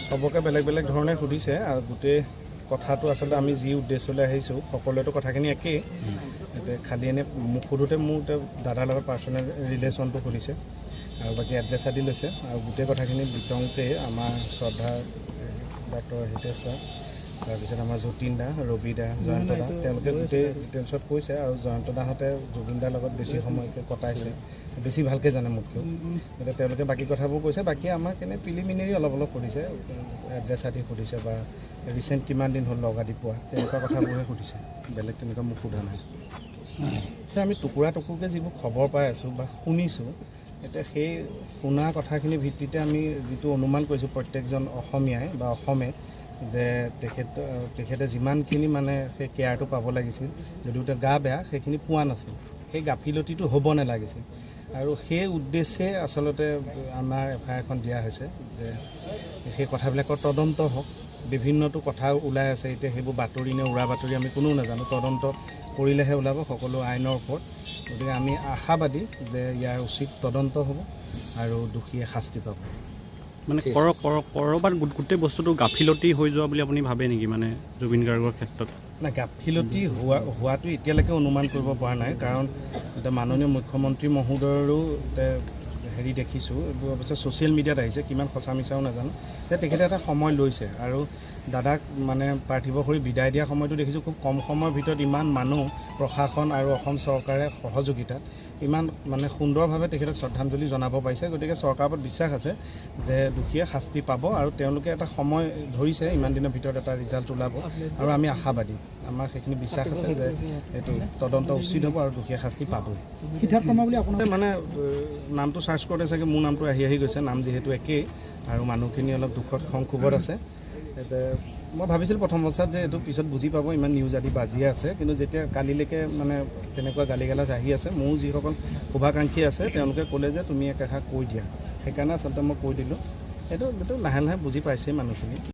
সবকে বেলেগ বেলেগ ধৰণে সুধিছে আৰু গোটেই কথাটো আচলতে আমি যি উদ্দেশ্যলৈ আহিছোঁ সকলোৱেতো কথাখিনি একেই খালি এনে মোক সোধোতে মোৰ দাদাৰ লগত পাৰ্চনেল ৰিলেশ্যনটো সুধিছে আৰু বাকী এড্ৰেছ আদি লৈছে আৰু গোটেই কথাখিনি বিতংতে আমাৰ শ্ৰদ্ধা ডক্টৰ হিতেশ ছাৰ তাৰপিছত আমাৰ যতীন দা ৰবি দা জয়ন্ত দা তেওঁলোকে গোটেই ডিটেইলছত কৈছে আৰু জয়ন্ত দাহঁতে জুবিন দাৰ লগত বেছি সময়কৈ কটাইছে বেছি ভালকৈ জানে মোতকৈ গতিকে তেওঁলোকে বাকী কথাবোৰ কৈছে বাকী আমাক এনে প্ৰিলিমিনেৰী অলপ সুধিছে এড্ৰেছ আদি সুধিছে বা ৰিচেণ্ট কিমান দিন হ'ল লগ আদি পোৱা তেনেকুৱা কথাবোৰহে সুধিছে বেলেগ তেনেকুৱা মোক সোধা নাই এতিয়া আমি টুকুৰা টুকুৰকৈ যিবোৰ খবৰ পাই আছোঁ বা শুনিছোঁ এতিয়া সেই শুনা কথাখিনিৰ ভিত্তিতে আমি যিটো অনুমান কৰিছোঁ প্ৰত্যেকজন অসমীয়াই বা অসমে যে তেখেতে যিমানখিনি মানে সেই কেয়াৰটো পাব লাগিছিল যদিও তেওঁ গা বেয়া সেইখিনি পোৱা নাছিল সেই গাফিলতিটো হ'ব নালাগিছিল আৰু সেই উদ্দেশ্যে আচলতে আমাৰ FIR এখন দিয়া হৈছে যে সেই কথাবিলাকৰ তদন্ত হওক বিভিন্নতো কথা ওলাই আছে এতিয়া সেইবোৰ বাতৰি নে উৰা বাতৰি আমি কোনো নাজানো তদন্ত কৰিলেহে ওলাব সকলো আইনৰ ওপৰত গতিকে আমি আশাবাদী যে ইয়াৰ উচিত তদন্ত হ'ব আৰু দোষীয়ে শাস্তি পাব মানে ক'ৰবাত গোটেই বস্তুটো গাফিলতি হৈ যোৱা বুলি আপুনি ভাবে নেকি মানে জুবিন গাৰ্গৰ ক্ষেত্ৰত না গাফিলতি হোৱাটো এতিয়ালৈকে অনুমান কৰিব পৰা নাই কাৰণ এতিয়া মাননীয় মুখ্যমন্ত্ৰী মহোদয়ৰো হেৰি দেখিছোঁ এইবোৰ অৱশ্যে ছ'চিয়েল মিডিয়াত আহিছে কিমান সঁচা মিছাও নাজানো যে তেখেতে এটা সময় লৈছে আৰু দাদাক মানে পাৰ্থিৱ কৰি বিদায় দিয়া সময়টো দেখিছোঁ খুব কম সময়ৰ ভিতৰত ইমান মানুহ প্ৰশাসন আৰু অসম চৰকাৰে সহযোগিতাত ইমান মানে সুন্দৰভাৱে তেখেতক শ্ৰদ্ধাঞ্জলি জনাব পাৰিছে গতিকে চৰকাৰৰ ওপৰত বিশ্বাস আছে যে দোষীয়ে শাস্তি পাব আৰু তেওঁলোকে এটা সময় ধৰিছে ইমান দিনৰ ভিতৰত এটা ৰিজাল্ট ওলাব আৰু আমি আশাবাদী আমাৰ সেইখিনি বিশ্বাস আছে যে এইটো তদন্ত উচিত হ'ব আৰু দোষীয়ে শাস্তি পাবই সিদ্ধাৰ্থ শৰ্মা বুলি আপোনাৰ মানে নামটো চাৰ্চ কৰোঁতে চাগে মোৰ নামটো আহি গৈছে নাম যিহেতু একেই আৰু মানুহখিনি অলপ দুখত খংক্ষোভত আছে মই ভাবিছিলোঁ প্ৰথম অৱস্থাত যে এইটো পিছত বুজি পাব ইমান নিউজ আদি বাজিয়ে আছে কিন্তু যেতিয়া কালিলৈকে মানে তেনেকুৱা গালি গালাজ আহি আছে মোৰ যিসকল শুভাকাংক্ষী আছে তেওঁলোকে ক'লে যে তুমি একেষাৰ কৈ দিয়া সেইকাৰণে আচলতে মই কৈ দিলোঁ এইটো লাহে লাহে বুজি পাইছে মানুহখিনি